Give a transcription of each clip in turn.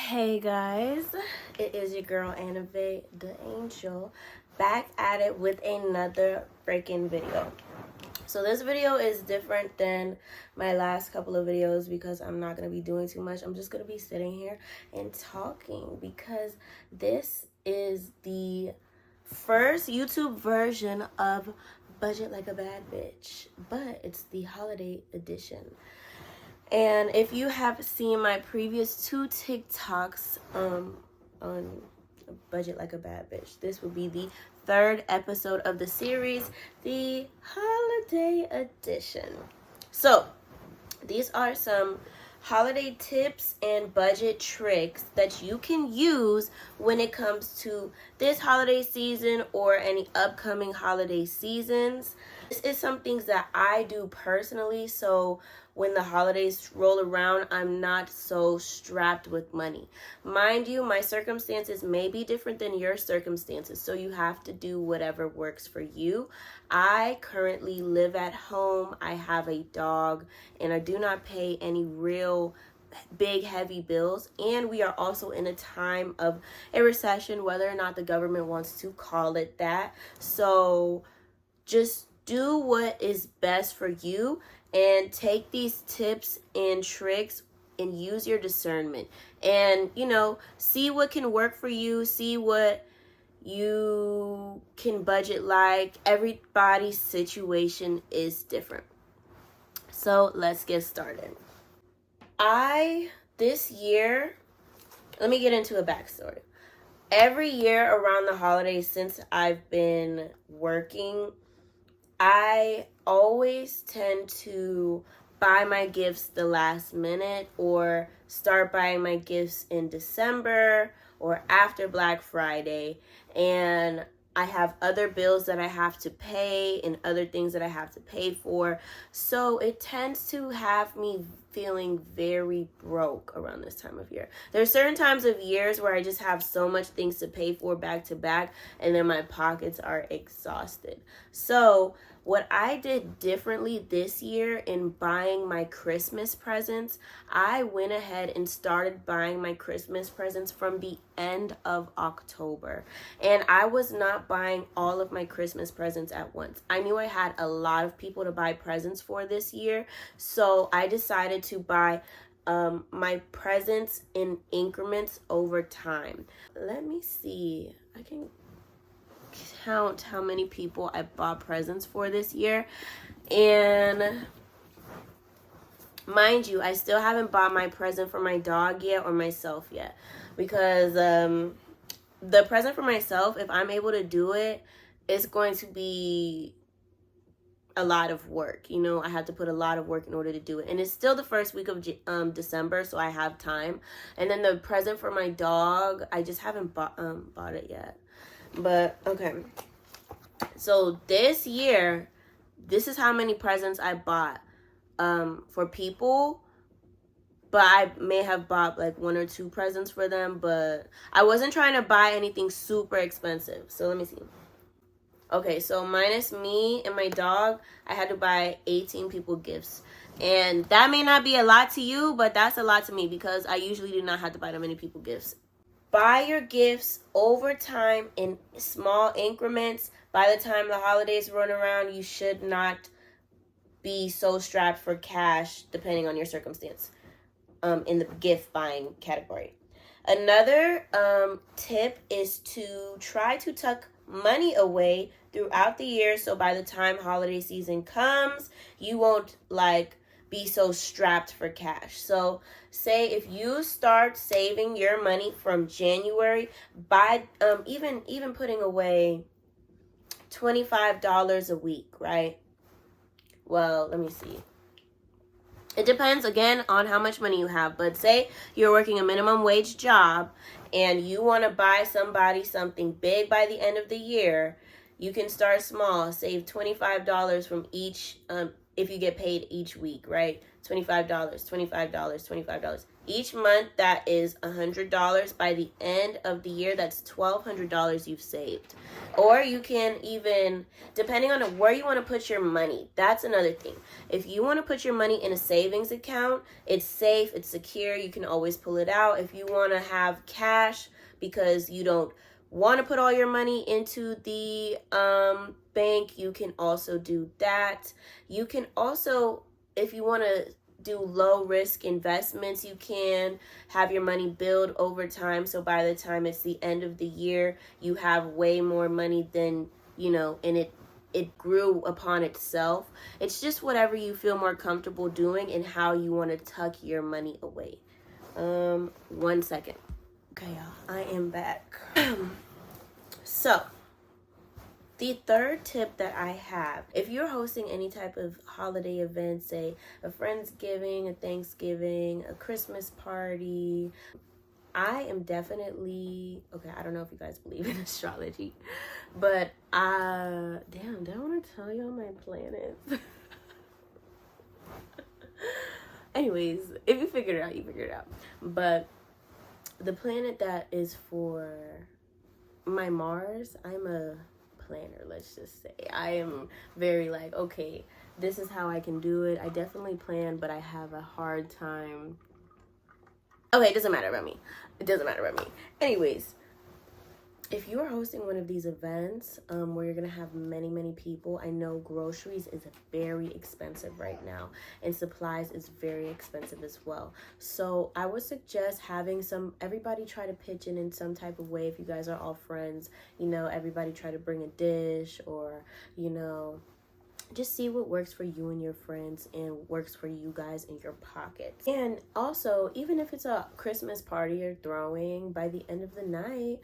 Hey guys, it is your girl Annabelle the Angel back at it with another freaking video. So this video is different than my last couple of videos because I'm not going to be doing too much. I'm just going to be sitting here and talking because this is the first YouTube version of Budget Like a Bad Bitch, but it's the holiday edition. And if you have seen my previous two TikToks on Budget Like a Bad Bitch, this will be the third episode of the series, the holiday edition. So these are some holiday tips and budget tricks that you can use when it comes to this holiday season or any upcoming holiday seasons. This is some things that I do personally, so when the holidays roll around, I'm not so strapped with money. Mind you, my circumstances may be different than your circumstances, so you have to do whatever works for you. I currently live at home. I have a dog, and I do not pay any real big heavy bills, and we are also in a time of a recession, whether or not the government wants to call it that. So just do what is best for you and take these tips and tricks and use your discernment and, see what can work for you, see what you can budget like. Everybody's situation is different. So let's get started. This year, let me get into a backstory. Every year around the holidays since I've been working, I always tend to buy my gifts the last minute or start buying my gifts in December or after Black Friday. And I have other bills that I have to pay and other things that I have to pay for. So it tends to have me feeling very broke around this time of year. There are certain times of years where I just have so much things to pay for back to back, and then my pockets are exhausted. So what I did differently this year in buying my Christmas presents, I went ahead and started buying my Christmas presents from the end of October. And I was not buying all of my Christmas presents at once. I knew I had a lot of people to buy presents for this year, so I decided to buy my presents in increments over time. Let me see. I can count how many people I bought presents for this year. And mind you, I still haven't bought my present for my dog yet or myself yet. Because the present for myself, if I'm able to do it, it's going to be a lot of work. I have to put a lot of work in order to do it. And it's still the first week of December, so I have time. And then the present for my dog, I just haven't bought it yet. But okay. So this year, this is how many presents I bought for people. But I may have bought like one or two presents for them, but I wasn't trying to buy anything super expensive. So let me see. Okay, so minus me and my dog, I had to buy 18 people gifts. And that may not be a lot to you, but that's a lot to me because I usually do not have to buy that many people gifts. Buy your gifts over time in small increments. By the time the holidays run around, you should not be so strapped for cash, depending on your circumstance, in the gift buying category. Another tip is to try to tuck money away throughout the year, so by the time holiday season comes, you won't be so strapped for cash. So say if you start saving your money from January, by even putting away $25 a week, right? Well, let me see. It depends, again, on how much money you have. But say you're working a minimum wage job and you want to buy somebody something big by the end of the year, you can start small. Save $25 from each, if you get paid each week, right? $25, $25, $25. Each month, that is $100. By the end of the year, that's $1,200 you've saved. Or you can even, depending on where you want to put your money, that's another thing. If you want to put your money in a savings account, it's safe, it's secure, you can always pull it out. If you want to have cash because you don't want to put all your money into the bank, you can also do that. You can also, if you want to do low risk investments, you can have your money build over time, so by the time it's the end of the year, you have way more money than, and it grew upon itself. It's just whatever you feel more comfortable doing and how you want to tuck your money away. 1 second. Okay, y'all, I am back. So the third tip that I have, if you're hosting any type of holiday event, say a Friendsgiving, a Thanksgiving, a Christmas party, I am definitely, okay, I don't know if you guys believe in astrology, but damn, do I want to tell y'all my planets? Anyways, if you figure it out, you figure it out. But the planet that is for my Mars, I'm a planner, let's just say. I am very like, okay, this is how I can do it. I definitely plan, but I have a hard time. Okay, it doesn't matter about me. It doesn't matter about me. Anyways, if you're hosting one of these events where you're going to have many, many people, I know groceries is very expensive right now, and supplies is very expensive as well. So I would suggest having everybody try to pitch in some type of way. If you guys are all friends, everybody try to bring a dish, or, just see what works for you and your friends and works for you guys in your pockets. And also, even if it's a Christmas party you're throwing, by the end of the night,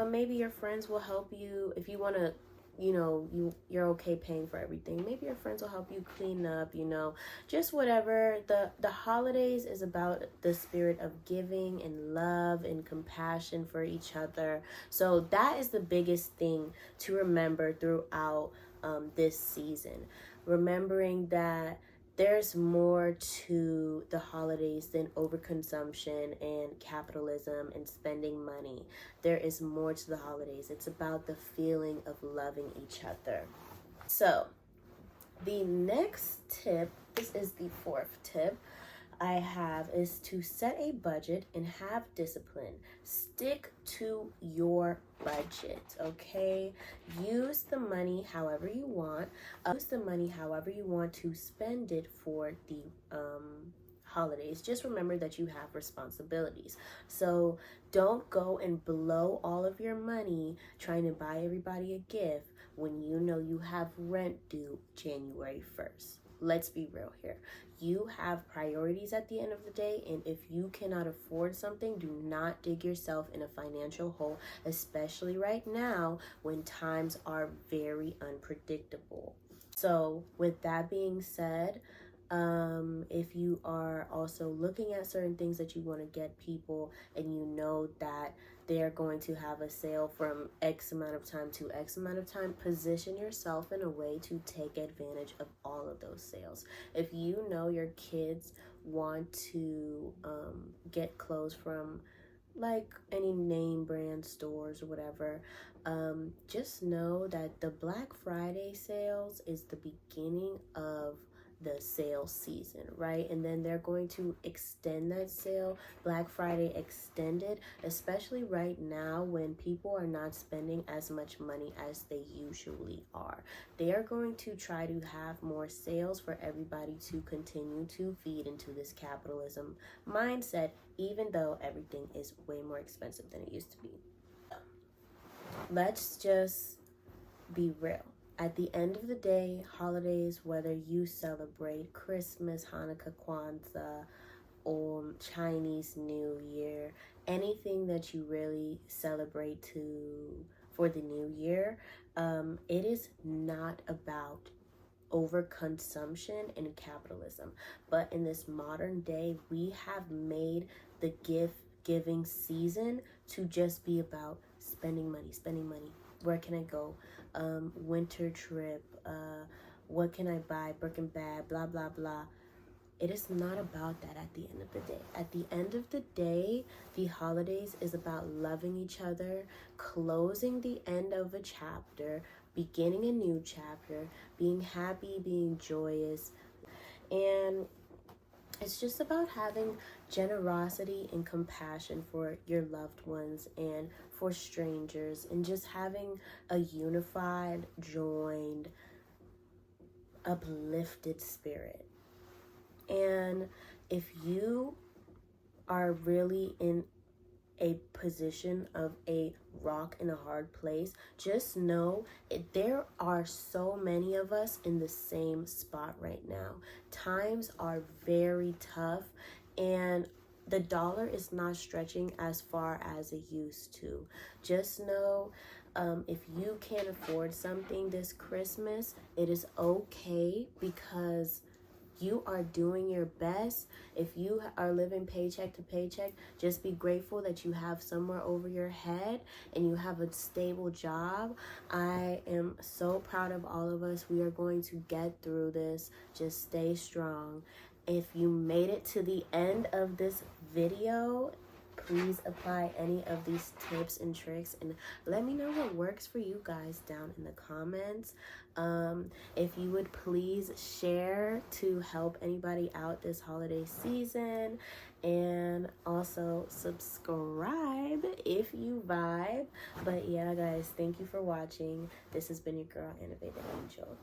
maybe your friends will help you. If you want to, you're okay paying for everything, maybe your friends will help you clean up, just whatever. The holidays is about the spirit of giving and love and compassion for each other. So that is the biggest thing to remember throughout this season. Remembering that there's more to the holidays than overconsumption and capitalism and spending money. There is more to the holidays. It's about the feeling of loving each other. So the next tip, this is the fourth tip I have, is to set a budget and have discipline. Stick to your budget, okay? Use the money however you want. Use the money however you want to spend it for the holidays. Just remember that you have responsibilities. So don't go and blow all of your money trying to buy everybody a gift when you know you have rent due January 1st. Let's be real here. You have priorities at the end of the day, and if you cannot afford something, do not dig yourself in a financial hole, especially right now when times are very unpredictable. So with that being said, if you are also looking at certain things that you want to get people, and you know that they're going to have a sale from X amount of time to X amount of time, position yourself in a way to take advantage of all of those sales. If you know your kids want to get clothes from like any name brand stores or whatever, just know that the Black Friday sales is the beginning of the sale season, right? And then they're going to extend that sale, Black Friday extended, especially right now when people are not spending as much money as they usually are. They are going to try to have more sales for everybody to continue to feed into this capitalism mindset, even though everything is way more expensive than it used to be. Let's just be real. At the end of the day, holidays, whether you celebrate Christmas, Hanukkah, Kwanzaa, or Chinese New Year, anything that you really celebrate for the new year, it is not about overconsumption and capitalism. But in this modern day, we have made the gift-giving season to just be about spending money. Where can I go? Winter trip, what can I buy, Birkin bag, blah, blah, blah. it is not about that at the end of the day. At the end of the day, the holidays is about loving each other, closing the end of a chapter, beginning a new chapter, being happy, being joyous. And it's just about having generosity and compassion for your loved ones and for strangers, and just having a unified, joined, uplifted spirit. And if you are really in a position of a rock in a hard place, just know there are so many of us in the same spot right now. Times are very tough, and the dollar is not stretching as far as it used to. Just know, if you can't afford something this Christmas, it is okay, because you are doing your best. If you are living paycheck to paycheck, just be grateful that you have somewhere over your head and you have a stable job. I am so proud of all of us. We are going to get through this. Just stay strong. If you made it to the end of this video, please apply any of these tips and tricks and let me know what works for you guys down in the comments. If you would please share to help anybody out this holiday season, and also subscribe if you vibe. But yeah, guys, thank you for watching. This has been your girl, Annabelle the Angel.